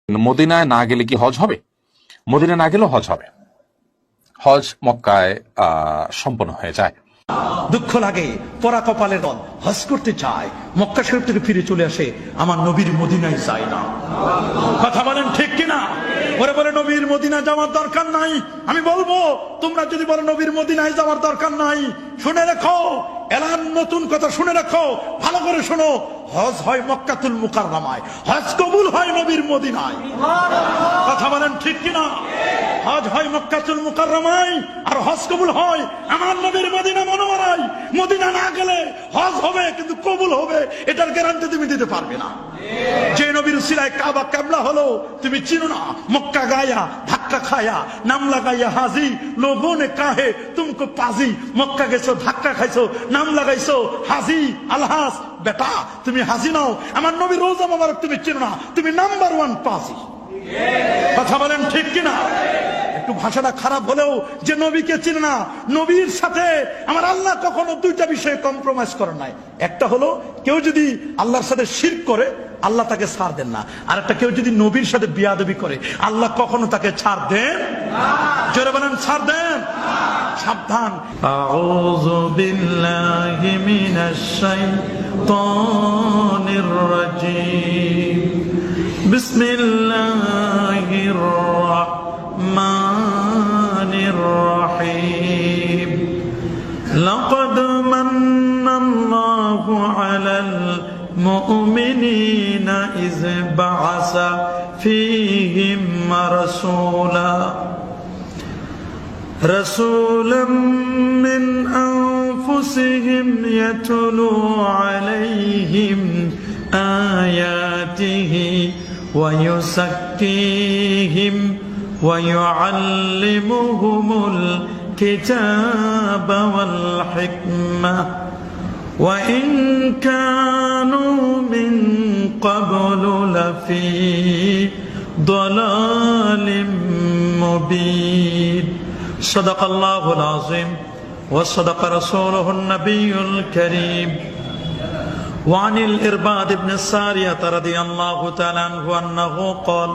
মদিনায় না গেলে কি হজ হবে? মদিনায় না গেলেও হজ হবে। হজ মক্কায় সম্পন্ন হয়ে যায়। দুঃখ লাগে, পরা কপালের দল হজ করতে চায়, মক্কা শরীফ থেকে ফিরে চলে আসে, আমার নবীর মদিনায় যায় না। কথা বলেন ঠিক কিনা? ওরে বলে নবীর মদিনা যাওয়ার দরকার নাই। আমি বলবো, তোমরা যদি বলো নবীর মদিনায় যাওয়ার দরকার নাই, শুনে রাখো এলান, নতুন কথা শুনে রাখো, ভালো করে শোনো। হজ হয় মক্কাতুল মুকাররমায়, হজ কবুল হয় নবীর মদিনায়। কথা বলেন ঠিক কিনা? হজ হয় মক্কাতুল মুকাররমায়, আর হজ কবুল হয় আমার নবীর মদিনা মনোয়ারায়। মদিনা না গেলে হজ হবে কিন্তু কবুল হবে, এটার গ্যারান্টি তুমি দিতে পারবে না। যে নবীর উসিলায় কাবা কিবলা হলো তুমি চিনো না, মক্কা গায়া ধাক্কা খায়া নাম লাগাইয়া হাজি, লোগো নে কাহে তুমকো পাজি। মক্কা গেছো, ধাক্কা খাইছো, নাম লাগাইছো হাজি আলহাস। বেটা তুমি হাজি নাও, আমার নবী রোজা মোবারক তুমি চিনো না, তুমি নাম্বার 1 পাজি। কথা বলেন ঠিক কিনা? একটু ভাষাটা খারাপ হলেও যে নবীকে চিনে না, নবীর সাথে আমার আল্লাহ কখনো দুইটা বিষয়ে কম্প্রোমাইজ করেন নাই। একটা হলো কেউ যদি আল্লাহর সাথে শিরক করে আল্লাহ তাকে ছাড় দেন না, আর একটা কেউ যদি নবীর সাথে বিয়াদবি করে আল্লাহ কখনো তাকে ছাড় দেন না। জোরে বলেন ছাড় দেন। সাবধান। আউযু বিল্লাহি মিনাশ শাইতানির রাজীম। বিসমিল্লাহির রাহমানির রাহিম। লাকাদ মান্নাল্লাহু আলাল মুমিনিনা ইয বা'আসা ফীহিম রাসূলাম মিন আনফুসিহিম ইয়াতলু আলাইহিম আয়াতিহি ওয়া ইউযাক্কিহিম ওয়া ইউআল্লিমুহুমুল কিতাবা ওয়াল হিকমাহ ওয়া ইন কানু মিন ক্বাবলু লাফি দালালিম মুবিন। সাদাকাল্লাহুল আযীম ওয়া সাদাকা রাসূলুহুন নাবিয়্যুল কারীম। وعن الإرباد بن السارية رضي الله تعالى عنه أنه قال: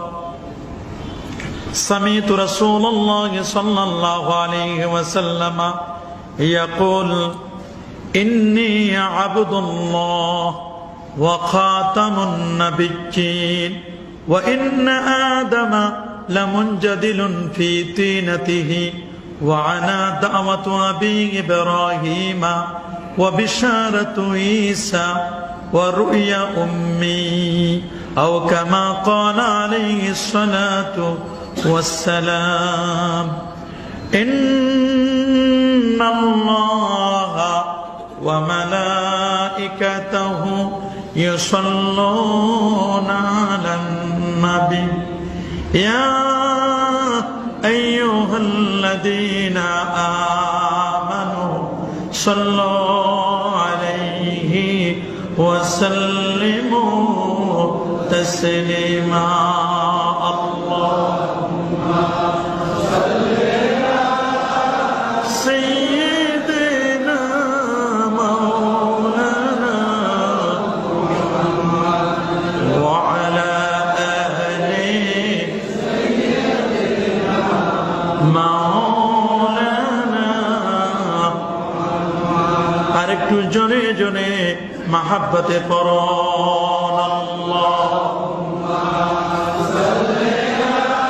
سمعت رسول الله صلى الله عليه وسلم يقول: إني عبد الله وخاتم النبيين وإن آدم لمنجدل في طينته وعنا دعوة أبي إبراهيم وبشارة عيسى ورؤيا أمي، أو كما قال عليه الصلاة والسلام. إن الله وملائكته يصلون على النبي يا أيها الذين آمنوا صلوا عليه وسلموا تسليما. اللهم صل على سيدنا مولانا وعلى آل سيدنا مولانا. আরেকটু জোরে জোরে মাহাব্বতে পড়ুন আল্লাহুম্মা সাল্লি আলা